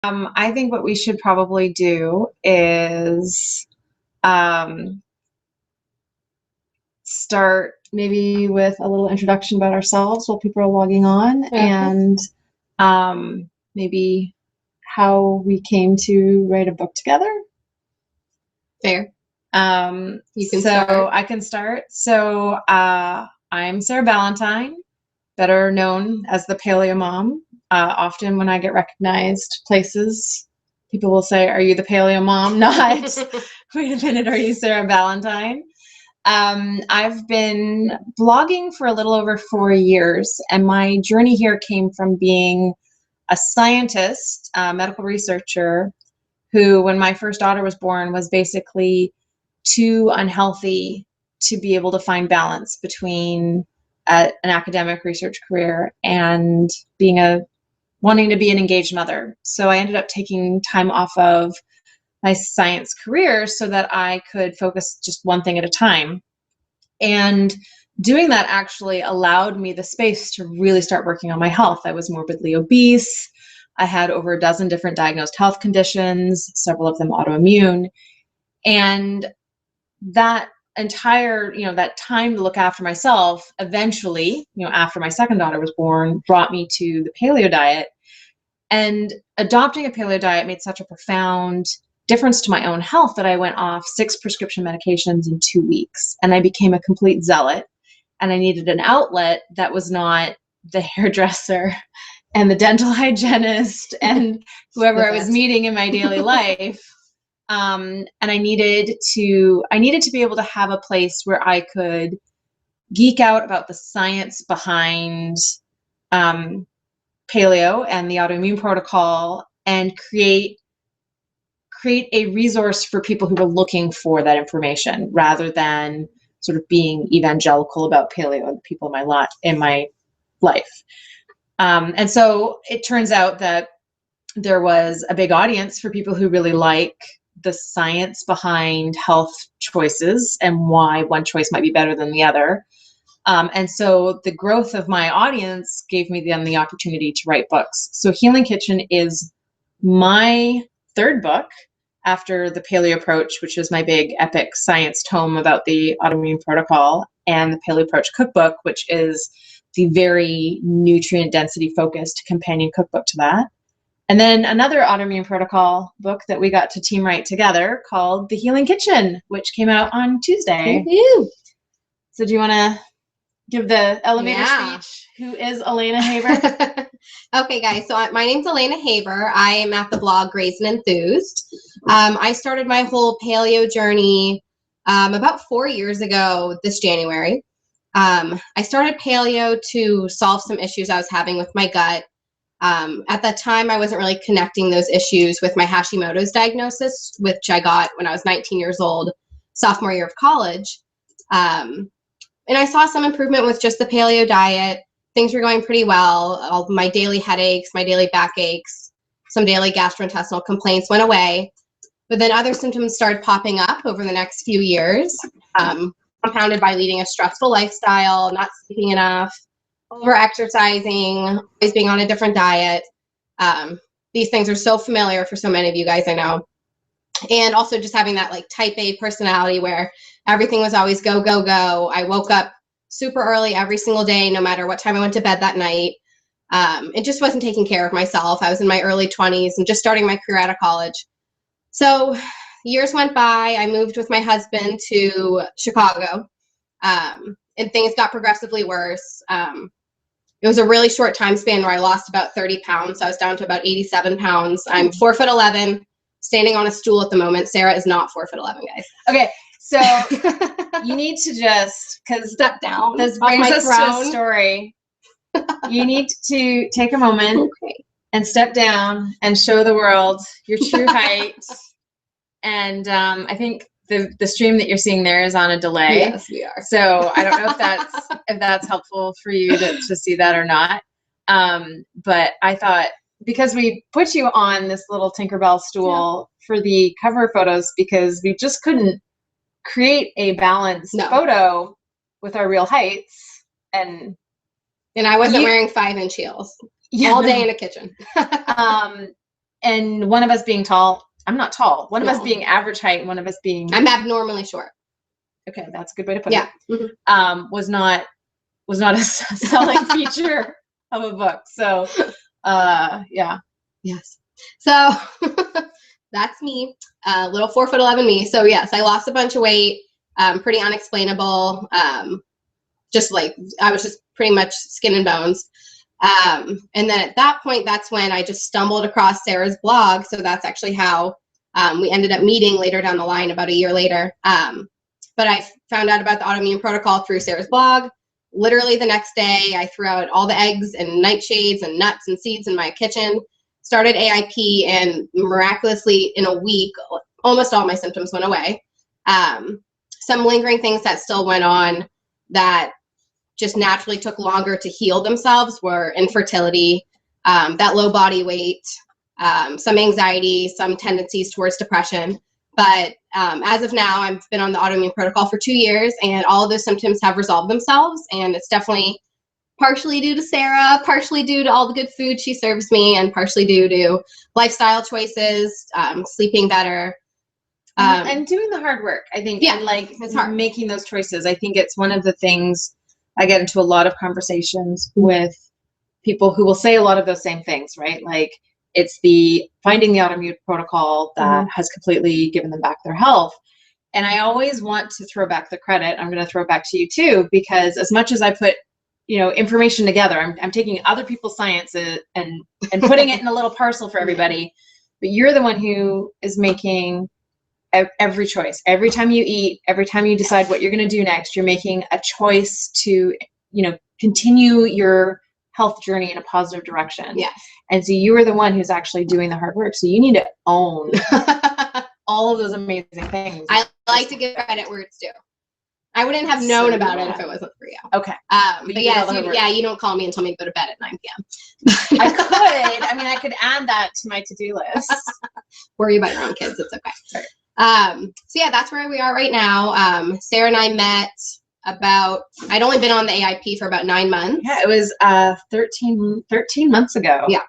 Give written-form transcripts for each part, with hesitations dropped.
I think what we should probably do is start maybe with a little introduction about ourselves while people are logging on, and maybe how we came to write a book together. Fair. You can start. I can start. So I'm Sarah Ballantyne, better known as the Paleo Mom. Often when I get recognized places, people will say, "Are you the Paleo Mom?" Not, "Wait a minute, are you Sarah Ballantyne?" I've been blogging for a little over 4 years, and my journey here came from being a scientist, a medical researcher, who, when my first daughter was born, was basically too unhealthy to be able to find balance between an academic research career and wanting to be an engaged mother. So I ended up taking time off of my science career so that I could focus just one thing at a time. And doing that actually allowed me the space to really start working on my health. I was morbidly obese. I had over a dozen different diagnosed health conditions, several of them autoimmune. And that entire, that time to look after myself, eventually, after my second daughter was born, brought me to the paleo diet. And adopting a paleo diet made such a profound difference to my own health that I went off 6 prescription medications in 2 weeks, and I became a complete zealot. And I needed an outlet that was not the hairdresser and the dental hygienist and whoever I was meeting in my daily life. And I needed to be able to have a place where I could geek out about the science behind paleo and the autoimmune protocol, and create a resource for people who were looking for that information, rather than sort of being evangelical about paleo and the people in my life. And so it turns out that there was a big audience for people who really like the science behind health choices and why one choice might be better than the other. And so the growth of my audience gave me then the opportunity to write books. So Healing Kitchen is my third book after The Paleo Approach, which is my big epic science tome about the autoimmune protocol, and the Paleo Approach cookbook, which is the very nutrient density focused companion cookbook to that. And then another autoimmune protocol book that we got to team write together called The Healing Kitchen, which came out on Tuesday. Woo-hoo. So do you want to give the elevator speech? Who is Elena Haber? Okay, guys. So my name's Elena Haber. I am at the blog Graze and Enthused. I started my whole paleo journey about 4 years ago this January. I started paleo to solve some issues I was having with my gut. At that time, I wasn't really connecting those issues with my Hashimoto's diagnosis, which I got when I was 19 years old, sophomore year of college. And I saw some improvement with just the paleo diet. Things were going pretty well. All my daily headaches, my daily backaches, some daily gastrointestinal complaints went away. But then other symptoms started popping up over the next few years, compounded by leading a stressful lifestyle, not sleeping enough, over-exercising, always being on a different diet. These things are so familiar for so many of you guys, I know. And also just having that like type A personality where everything was always go, go, go. I woke up super early every single day, no matter what time I went to bed that night. It just wasn't taking care of myself. I was in my early 20s and just starting my career out of college. So years went by. I moved with my husband to Chicago, and things got progressively worse. It was a really short time span where I lost about 30 pounds. I was down to about 87 pounds. I'm 4'11", standing on a stool at the moment. Sarah is not 4'11", guys. Okay, so you need to just, because step down. This brings us to a story. You need to take a moment and step down and show the world your true height. And I think the stream that you're seeing there is on a delay. Yes, we are. So I don't know if that's helpful for you to see that or not. But I thought, because we put you on this little Tinkerbell stool for the cover photos, because we just couldn't create a balanced photo with our real heights. And I wasn't wearing 5-inch heels all day in a kitchen. and one of us being tall, I'm not tall. One of No. us being average height, and one of us being, I'm abnormally short. okay, that's a good way to put Yeah. it. Was not a selling feature of a book. So, yeah. Yes. So that's me, little 4'11" me. So yes, I lost a bunch of weight, pretty unexplainable. Just like, I was just pretty much skin and bones. And then at that point, that's when I just stumbled across Sarah's blog. So that's actually how we ended up meeting later down the line, about a year later. But I found out about the autoimmune protocol through Sarah's blog. Literally the next day, I threw out all the eggs and nightshades and nuts and seeds in my kitchen, started AIP, and miraculously in a week, almost all my symptoms went away. Some lingering things that still went on that just naturally took longer to heal themselves were infertility, that low body weight, some anxiety, some tendencies towards depression. But as of now, I've been on the autoimmune protocol for 2 years, and all of those symptoms have resolved themselves. And it's definitely partially due to Sarah, partially due to all the good food she serves me, and partially due to lifestyle choices, sleeping better. And doing the hard work, I think. Yeah, and like it's hard. making those choices. I think it's one of the things I get into a lot of conversations with people who will say a lot of those same things, right? Like, it's the finding the autoimmune protocol that has completely given them back their health. And I always want to throw back the credit. I'm going to throw it back to you too, because as much as I put, information together, I'm taking other people's science and putting it in a little parcel for everybody. But you're the one who is making every choice. Every time you eat, every time you decide what you're going to do next, you're making a choice to, continue your health journey in a positive direction. Yes. And so you are the one who's actually doing the hard work. So you need to own all of those amazing things. I like to give credit where it's due. I wouldn't have known about it if it wasn't for you. Okay. But yes, you don't call me and tell me to go to bed at 9 p.m. I could. I could add that to my to-do list. Worry about your own kids. It's okay. Sorry. So yeah, that's where we are right now. Sarah and I met I'd only been on the AIP for about 9 months. Yeah, it was 13 months ago. Yeah.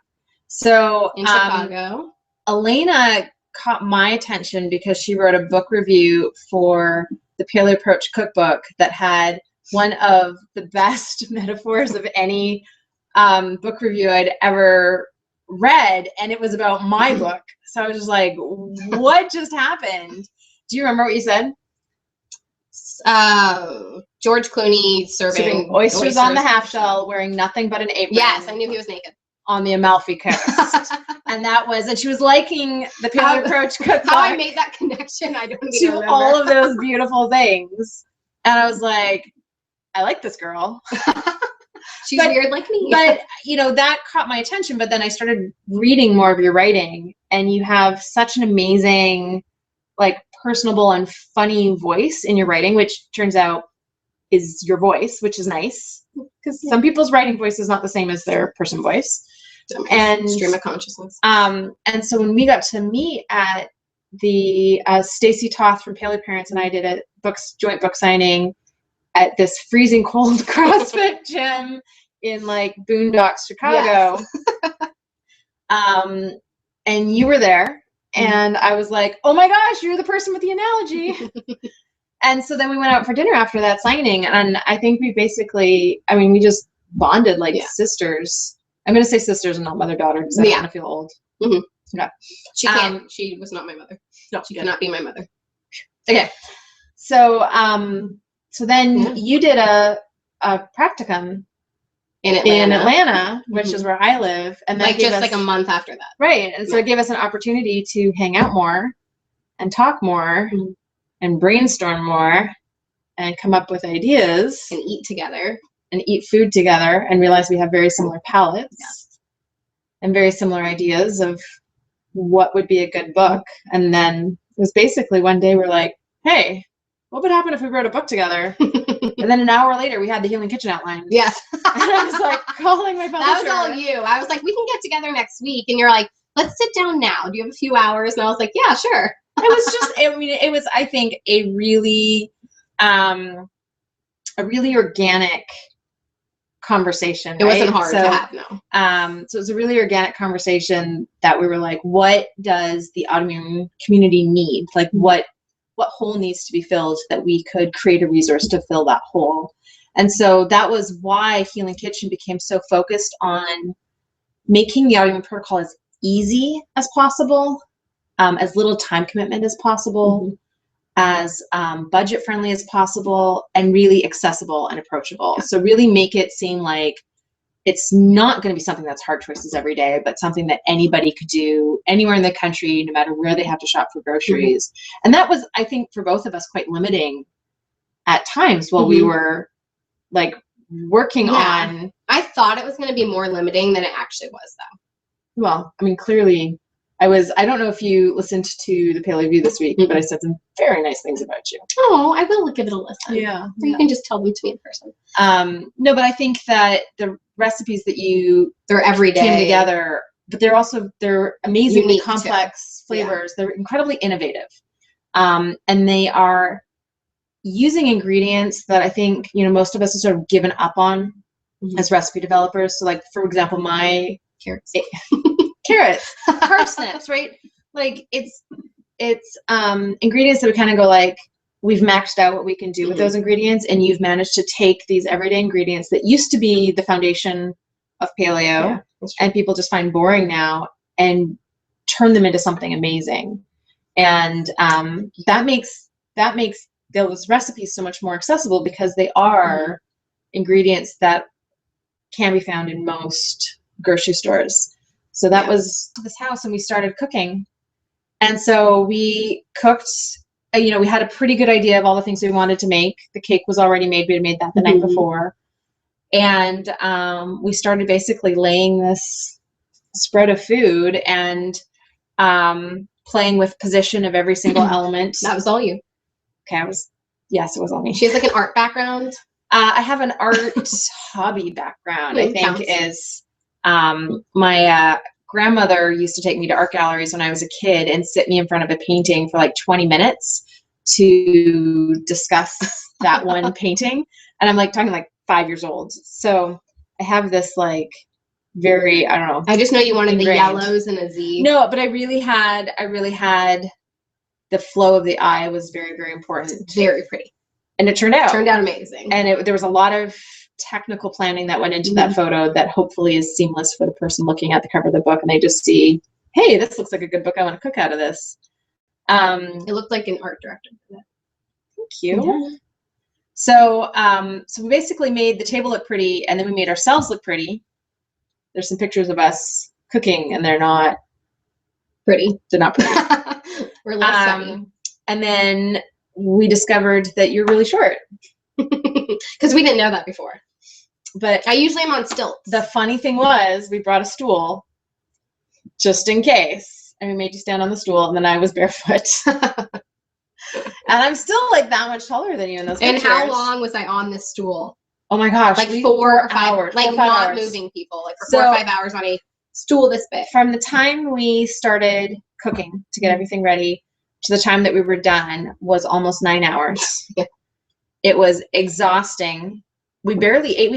So in Chicago. Elena caught my attention because she wrote a book review for the Paleo Approach cookbook that had one of the best metaphors of any book review I'd ever read, and it was about my book. So I was just like, what just happened? Do you remember what you said? George Clooney serving oysters on the half shell, wearing nothing but an apron. Yes, I knew he was naked. On the Amalfi Coast. And she was liking the Paleo Approach cookbook. How I made that connection, I don't even remember. All of those beautiful things. And I was like, I like this girl. She's weird like me. But, that caught my attention. But then I started reading more of your writing, and you have such an amazing, personable and funny voice in your writing, which turns out is your voice, which is nice. Because some people's writing voice is not the same as their person voice. And stream of consciousness. And so when we got to meet at the Stacy Toth from Paleo Parents and I did a joint book signing at this freezing cold CrossFit gym in Boondocks, Chicago. Yes. And you were there, and I was like, oh my gosh, you're the person with the analogy. And so then we went out for dinner after that signing, and I think we basically, we just bonded like sisters. I'm going to say sisters and not mother-daughter because I don't want to feel old. Mm-hmm. Yeah. She can't. She was not my mother. No, she cannot be my mother. Okay. So, so then you did a practicum in Atlanta, which is where I live. And then just a month after that. Right. And so it gave us an opportunity to hang out more and talk more and brainstorm more and come up with ideas. And eat together. And eat food together and realize we have very similar palates and very similar ideas of what would be a good book. And then it was basically one day we're like, hey, what would happen if we wrote a book together? And then an hour later we had the Healing Kitchen outline. Yes. And I was like calling my publisher. That was all you. I was like, we can get together next week. And you're like, let's sit down now. Do you have a few hours? And I was like, yeah, sure. It was just, it was, I think, a really organic conversation. It wasn't hard so, to have, no. So it was a really organic conversation that we were like, what does the autoimmune community need? Like what hole needs to be filled that we could create a resource to fill that hole? And so that was why Healing Kitchen became so focused on making the autoimmune protocol as easy as possible, as little time commitment as possible, as budget friendly as possible, and really accessible and approachable. So really make it seem like it's not going to be something that's hard choices every day, but something that anybody could do anywhere in the country, no matter where they have to shop for groceries. And that was, I think, for both of us quite limiting at times while we were like working on. I thought it was going to be more limiting than it actually was, though. Well, I mean, clearly I don't know if you listened to the Paleo View this week, but I said some very nice things about you. Oh, I will give it a listen. Yeah. Or you can just tell them to me in person. No, but I think that the recipes that they're every day came together, but they're amazingly unique complex flavors. They're incredibly innovative. And they are using ingredients that I think, most of us have sort of given up on as recipe developers. So like, for example, my carrots, parsnips, right? Like it's ingredients that we kind of go like, we've maxed out what we can do with those ingredients, and you've managed to take these everyday ingredients that used to be the foundation of paleo and people just find boring now, and turn them into something amazing. And that makes those recipes so much more accessible because they are ingredients that can be found in most grocery stores. So that was this house, and we started cooking. And so we cooked, we had a pretty good idea of all the things we wanted to make. The cake was already made. We had made that the night before. And we started basically laying this spread of food and playing with position of every single element. That was all you. Okay, yes, it was all me. She has like an art background. I have an art hobby background, I think counts. is my grandmother used to take me to art galleries when I was a kid and sit me in front of a painting for like 20 minutes to discuss that one painting. And I'm like talking like 5 years old. So I have this like very, I don't know. I just know you wanted ingrained. The yellows and a Z. No, but I really had the flow of the eye was very, very important. Very pretty. And it turned out amazing. And there was a lot of technical planning that went into that photo that hopefully is seamless for the person looking at the cover of the book, and they just see, hey, this looks like a good book. I want to cook out of this. It looked like an art director. Thank you. Yeah. So we basically made the table look pretty, and then we made ourselves look pretty. There's some pictures of us cooking, and they're not pretty. They're not pretty. We're less sweaty. And then we discovered that you're really short. Because we didn't know that before. But I usually am on stilts. The funny thing was we brought a stool just in case. And we made you stand on the stool, and then I was barefoot. And I'm still like that much taller than you in those pictures. And how long was I on this stool? Oh my gosh. Like 4 or 5 hours. Like 4 or 5 not hours. moving people. Like for 4 or 5 hours on a stool this big. From the time we started cooking to get everything ready to the time that we were done was almost 9 hours. It was exhausting. We barely ate.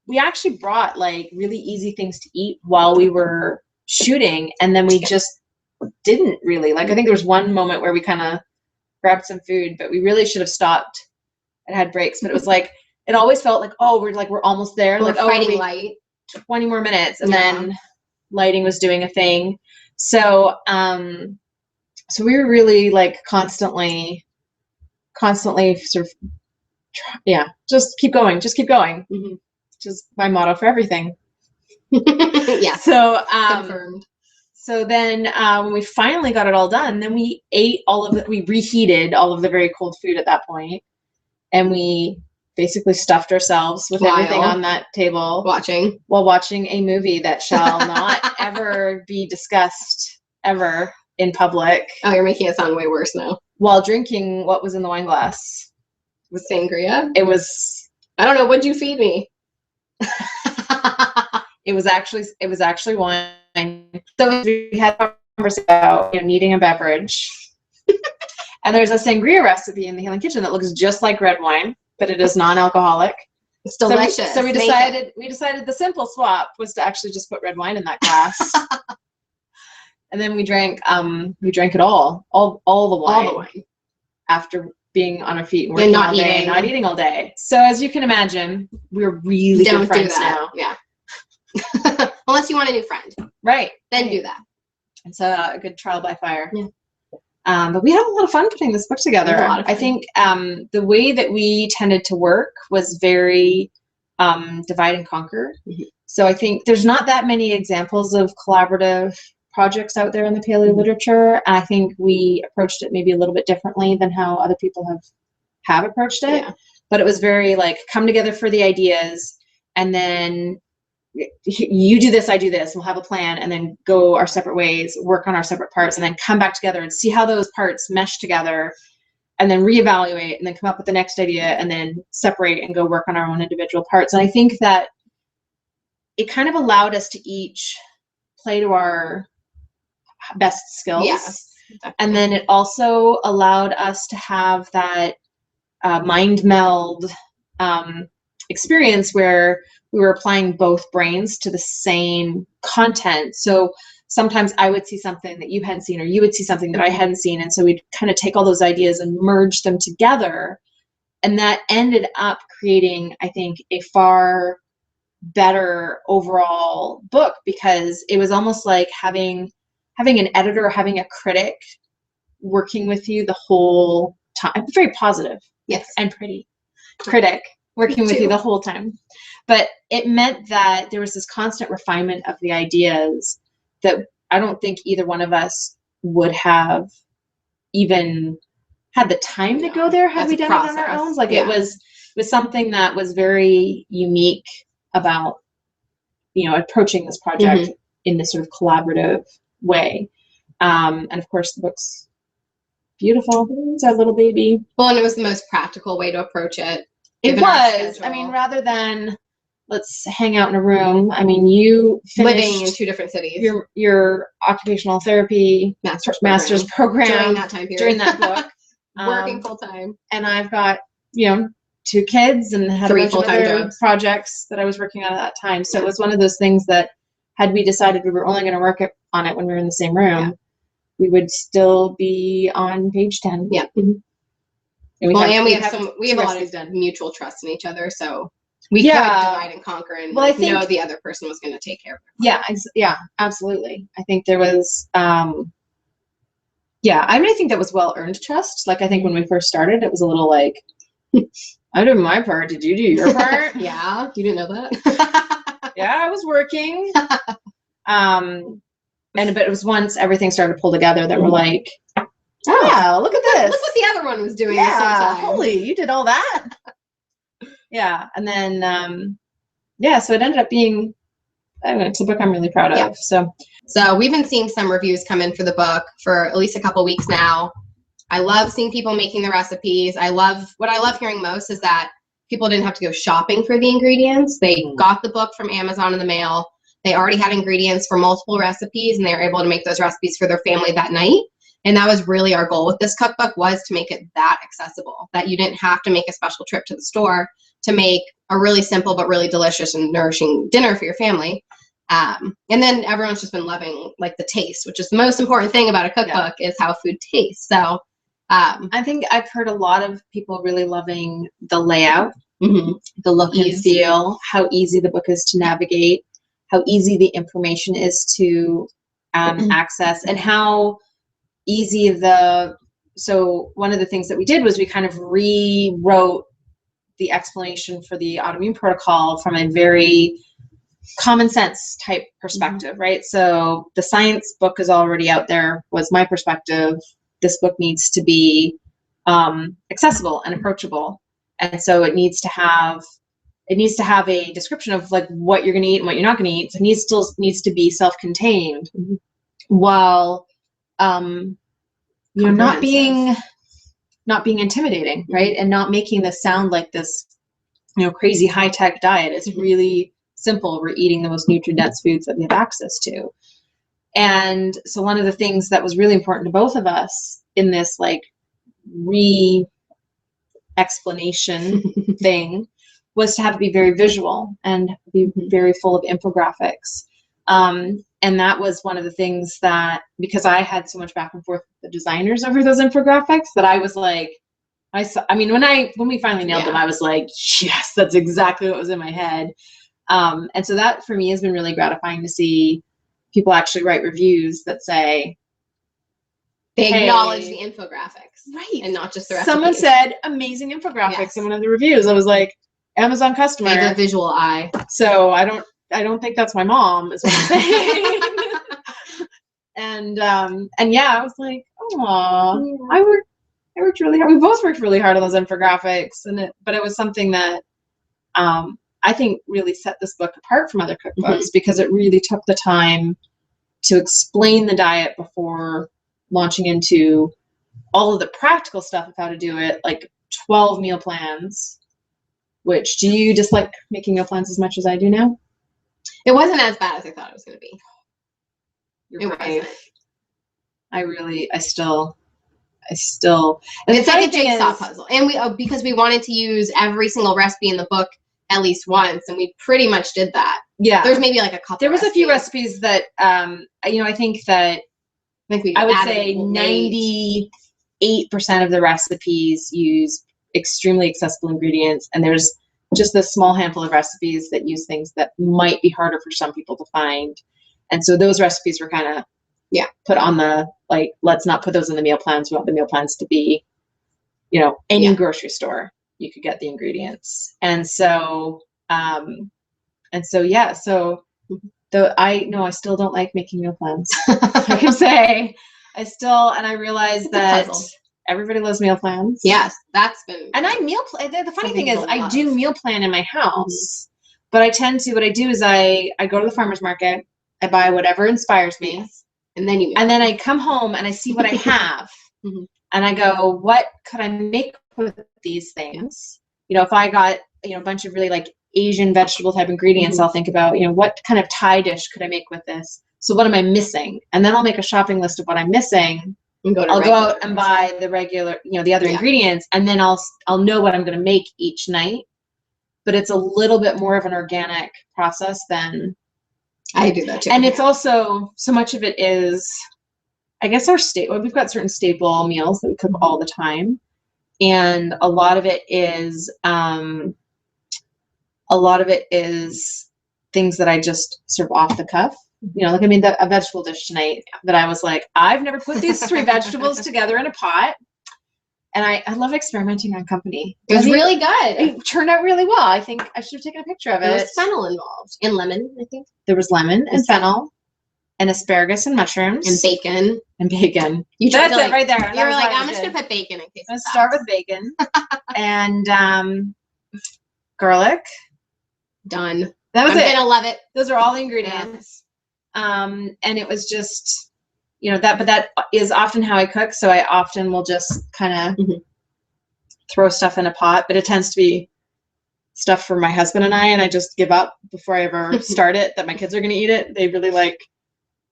We actually brought like really easy things to eat while we were shooting, and then we just didn't really. Like I think there was one moment where we kind of grabbed some food, but we really should have stopped and had breaks. But it was like it always felt like, oh, we're almost there. We're like fighting light. 20 more minutes, and then lighting was doing a thing. So so we were really like constantly sort of just keep going, which is my motto for everything. Yeah. So confirmed. So then when we finally got it all done, then we ate we reheated all of the very cold food at that point, and we basically stuffed ourselves with everything on that table while watching a movie that shall not ever be discussed ever in public. Oh, you're making it sound way worse now. While drinking what was in the wine glass. With sangria? It was, I don't know, what'd you feed me? It was actually wine. So we had a conversation about needing a beverage. And there's a sangria recipe in the Healing Kitchen that looks just like red wine, but it is non-alcoholic. It's delicious. So we decided the simple swap was to actually just put red wine in that glass. And then we drank it all the wine after being on our feet and working all day and not eating all day. So as you can imagine, we're really good friends now. Yeah. Unless you want a new friend. Right. Then do that. It's a good trial by fire. Yeah. But we had a lot of fun putting this book together. I think the way that we tended to work was very divide and conquer. Mm-hmm. So I think there's not that many examples of collaborative projects out there in the paleo literature. And I think we approached it maybe a little bit differently than how other people have approached it. Yeah. But it was very like come together for the ideas, and then you do this, I do this, we'll have a plan, and then go our separate ways, work on our separate parts, and then come back together and see how those parts mesh together, and then reevaluate, and then come up with the next idea, and then separate and go work on our own individual parts. And I think that it kind of allowed us to each play to our best skills. Yes, and then it also allowed us to have that mind meld experience where we were applying both brains to the same content. So sometimes I would see something that you hadn't seen, or you would see something that I hadn't seen. And so we'd kind of take all those ideas and merge them together. And that ended up creating, I think, a far better overall book, because it was almost like having an editor or having a critic working with you the whole time. Very positive. Yes. And pretty critic working with you the whole time. But it meant that there was this constant refinement of the ideas that I don't think either one of us would have even had the time to go there had we done it on our own. Like it was something that was very unique about, approaching this project in this sort of collaborative way. And of course the book's beautiful. It's our little baby. Well, and it was the most practical way to approach it. It was. I mean, rather than let's hang out in a room. I mean, you living in 2 different cities. Your occupational therapy master's program during that time period. During that book, working full time. And I've got 2 kids and had 3 full-time jobs. Projects that I was working on at that time. So it was one of those things that had we decided we were only going to work on it when we were in the same room, we would still be on page 10. Yeah. Mm-hmm. And we have a lot of mutual trust in each other, so we could divide and conquer, and the other person was going to take care of it. Yeah, absolutely. I think there was, I think that was well-earned trust. Like, I think when we first started, it was a little like, I did my part. Did you do your part? Yeah, you didn't know that? Yeah, I was working. But it was once everything started to pull together that we're like, oh, look at this. Look what the other one was doing this whole time. Holy, you did all that. Yeah. And then, so it ended up being, it's a book I'm really proud of. Yeah. So we've been seeing some reviews come in for the book for at least a couple weeks now. I love seeing people making the recipes. What I love hearing most is that people didn't have to go shopping for the ingredients. They got the book from Amazon in the mail. They already had ingredients for multiple recipes, and they were able to make those recipes for their family that night. And that was really our goal with this cookbook, was to make it that accessible, that you didn't have to make a special trip to the store to make a really simple but really delicious and nourishing dinner for your family. And then everyone's just been loving the taste, which is the most important thing about a cookbook, is how food tastes. So I think I've heard a lot of people really loving the layout, the look and feel, how easy the book is to navigate, how easy the information is to access, and how easy so one of the things that we did was we kind of rewrote the explanation for the autoimmune protocol from a very common sense type perspective, right? So the science book is already out there, was my perspective. This book needs to be accessible and approachable. And so it needs to have a description of what you're going to eat and what you're not going to eat. So it still needs to be self-contained, while not being intimidating, right? And not making this sound like this crazy high-tech diet. It's really simple. We're eating the most nutrient-dense foods that we have access to. And so one of the things that was really important to both of us in this re-explanation thing was to have it be very visual and be very full of infographics. And that was one of the things that, because I had so much back and forth with the designers over those infographics, that I was like, when we finally nailed them, I was like, yes, that's exactly what was in my head. And so that for me has been really gratifying to see people actually write reviews that say, they acknowledge the infographics, right, and not just the recipes. Someone said amazing infographics in one of the reviews. I was like, Amazon customer. They have a visual eye. So I don't think that's my mom, is what I'm saying. and yeah, I was like, oh, I worked really hard. We both worked really hard on those infographics, but it was something that I think really set this book apart from other cookbooks because it really took the time to explain the diet before launching into all of the practical stuff of how to do it, like 12 meal plans. Which, do you dislike making meal plans as much as I do now? It wasn't as bad as I thought it was going to be. You're brave. I still. And it's like a jigsaw puzzle, and we because we wanted to use every single recipe in the book at least once, and we pretty much did that. Yeah, there's maybe like a couple. There was a few recipes that I think that I would say 98% of the recipes use extremely accessible ingredients, and there's just a small handful of recipes that use things that might be harder for some people to find, and so those recipes were kind of put on the, like, let's not put those in the meal plans. We want the meal plans to be, any grocery store you could get the ingredients. And so though I still don't like making meal plans. I can say I realize that everybody loves meal plans. Yes, that's been. And the funny thing is I do meal plan in my house, but what I do is I go to the farmer's market, I buy whatever inspires me. Yes. And then I come home and I see what I have, and I go, what could I make with these things? If I got a bunch of really like Asian vegetable type ingredients, I'll think about what kind of Thai dish could I make with this? So what am I missing? And then I'll make a shopping list of what I'm missing. I'll go out and buy the regular, the other ingredients, and then I'll know what I'm going to make each night. But it's a little bit more of an organic process than. I do that too. And it's also, so much of it is, I guess, we've got certain staple meals that we cook all the time. And a lot of it is things that I just serve off the cuff. Like a vegetable dish tonight that I was like, I've never put these 3 vegetables together in a pot. And I love experimenting on company. It was really good. It turned out really well. I think I should have taken a picture of it. There was fennel involved. And lemon, I think. There was lemon and fennel. And asparagus and mushrooms. And bacon. That's it right there. You were like, I'm just going to put bacon in case. I'm going to start with bacon. And garlic. Done. That was it. I'm going to love it. Those are all the ingredients. And it was just... but that is often how I cook. So I often will just kind of throw stuff in a pot, but it tends to be stuff for my husband and I just give up before I ever start it, that my kids are going to eat it. They really like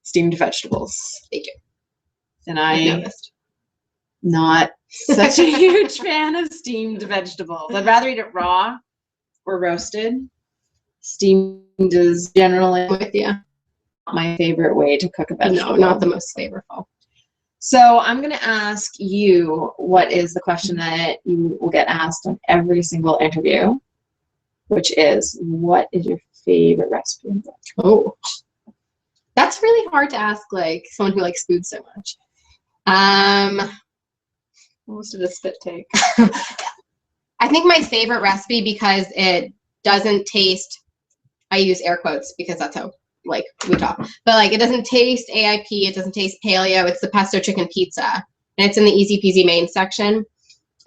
steamed vegetables. They do. And I'm not such a huge fan of steamed vegetables. I'd rather eat it raw or roasted. Steamed is generally with you. My favorite way to cook a vegetable. No, not the most flavorful. So I'm going to ask you, what is the question that you will get asked on every single interview, which is, what is your favorite recipe? Oh, that's really hard to ask, like someone who likes food so much. Almost did a spit take. I think my favorite recipe, because it doesn't taste, I use air quotes because that's how we talk, but it doesn't taste AIP, it doesn't taste paleo. It's the pesto chicken pizza, and it's in the easy peasy main section.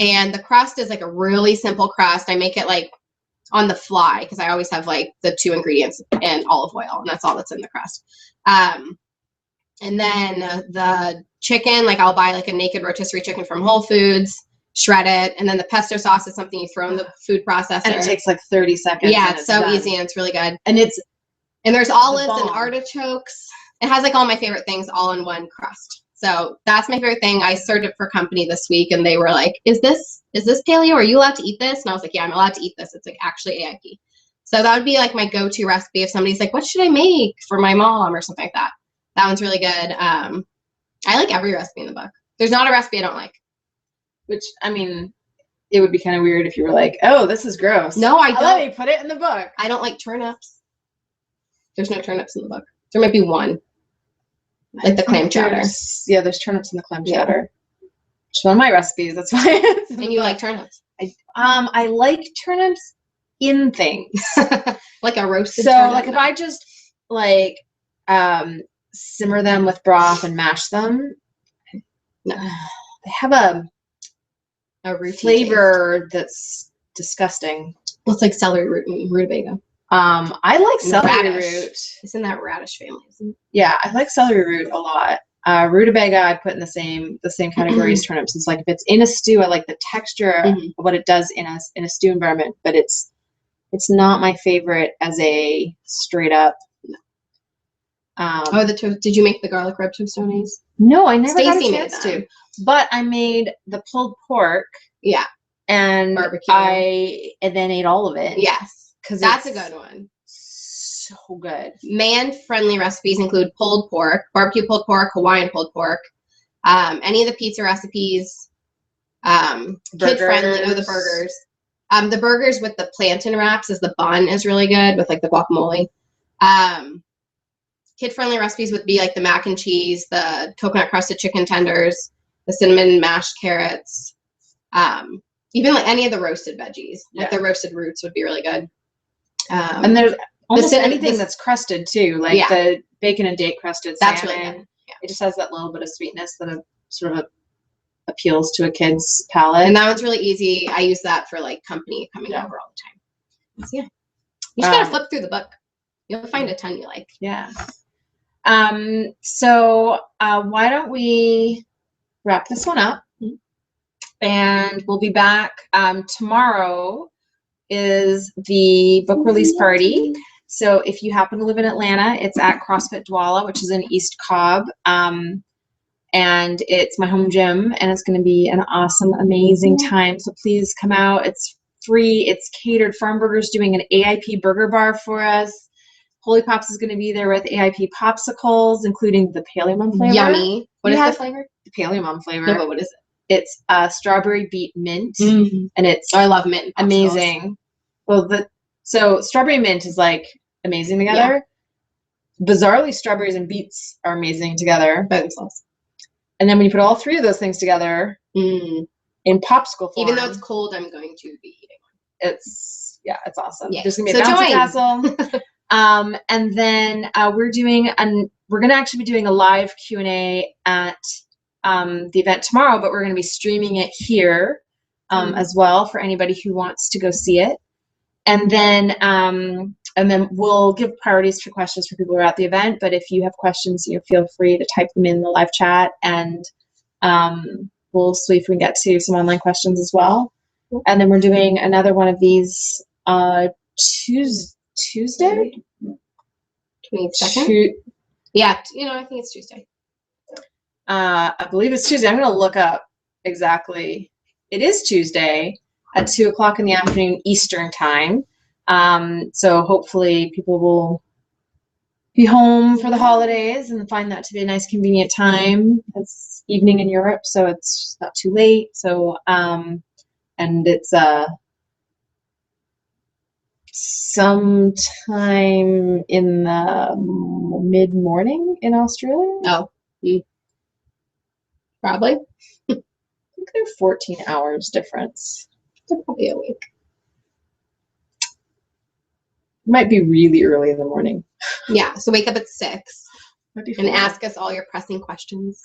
And the crust is like a really simple crust. I make it on the fly because I always have the 2 ingredients and olive oil, and that's all that's in the crust. And then the chicken, I'll buy a naked rotisserie chicken from Whole Foods, shred it, and then the pesto sauce is something you throw in the food processor. And it takes 30 seconds. Yeah, it's so easy, and it's really good. And there's olives and artichokes. It has all my favorite things all in one crust. So that's my favorite thing. I served it for company this week and they were like, is this paleo? Are you allowed to eat this? And I was like, yeah, I'm allowed to eat this. It's like actually AIP. So that would be like my go-to recipe if somebody's like, what should I make for my mom or something like that. That one's really good. I like every recipe in the book. There's not a recipe I don't like. Which, I mean, it would be kind of weird if you were like, oh, this is gross. No, I don't. Let me put it in the book. I don't like turnips. There's no turnips in the book. There might be one. Like the clam chowder. Yeah, there's turnips in the clam chowder. It's one of my recipes. That's why. And you like turnips? I like turnips in things. Like a roasted turnip? Like if I just like simmer them with broth and mash them, they have a flavor that's disgusting. Well, it's like celery root and rutabaga. I like celery root. It's in that radish family, isn't it? Yeah, I like celery root a lot. Rutabaga I put in the same category as turnips. It's like if it's in a stew, I like the texture of what it does in a stew environment, but it's not my favorite as a straight up. Did you make the garlic rub tostones? No, I never got a Stacey chance to. But I made the pulled pork. Yeah. And barbecue. And then ate all of it. Yes. Because that's a good one. So good. Man-friendly recipes include pulled pork, barbecue pulled pork, Hawaiian pulled pork, any of the pizza recipes, kid-friendly. Oh, the burgers. The burgers with the plantain wraps as the bun is really good with like the guacamole. Kid-friendly recipes would be like the mac and cheese, the coconut crusted chicken tenders, the cinnamon mashed carrots, even like any of the roasted veggies. Like the roasted roots would be really good. And there's almost anything that's crusted too, like the bacon and date crusted salmon. That's really good. Yeah. It just has that little bit of sweetness that sort of appeals to a kid's palate. And that one's really easy. I use that for like company coming over all the time. So, yeah. You just gotta flip through the book. You'll find a ton you like. Yeah. So why don't we wrap this one up? And we'll be back tomorrow is the book release party. So if you happen to live in Atlanta, it's at CrossFit Dwala, which is in East Cobb. And it's my home gym, and it's going to be an awesome, amazing time. So please come out. It's free. It's catered. Farm Burger's doing an AIP burger bar for us. Holy Pops is going to be there with AIP popsicles, including the Paleo Mom flavor. Yummy. What is the flavor? The Paleo Mom flavor. No, but what is it? It's strawberry beet mint, and it's I love mint. Amazing. Well, so strawberry mint is like amazing together. Yeah. Bizarrely, strawberries and beets are amazing together by themselves. And then when you put all three of those things together in popsicle form, even though it's cold, I'm going to be eating one. It's awesome. Yeah. There's gonna be a bouncy castle. And then we're gonna actually be doing a live Q&A at the event tomorrow, but we're going to be streaming it here as well for anybody who wants to go see it. And then we'll give priorities for questions for people who are at the event. But if you have questions, feel free to type them in the live chat, and we'll see if we can get to some online questions as well. And then we're doing another one of these Tuesday? 22nd? Yeah, I think it's Tuesday. I believe it's Tuesday. I'm going to look up exactly. It is Tuesday at 2:00 in the afternoon Eastern time. So hopefully people will be home for the holidays and find that to be a nice, convenient time. It's evening in Europe, so it's not too late. So, and it's sometime in the mid-morning in Australia. Oh. Probably. I think they're 14 hours difference. They're probably awake. Might be really early in the morning. Yeah, so wake up at 6 and ask us all your pressing questions.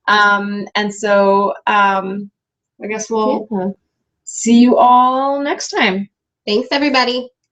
And so I guess we'll see you all next time. Thanks, everybody.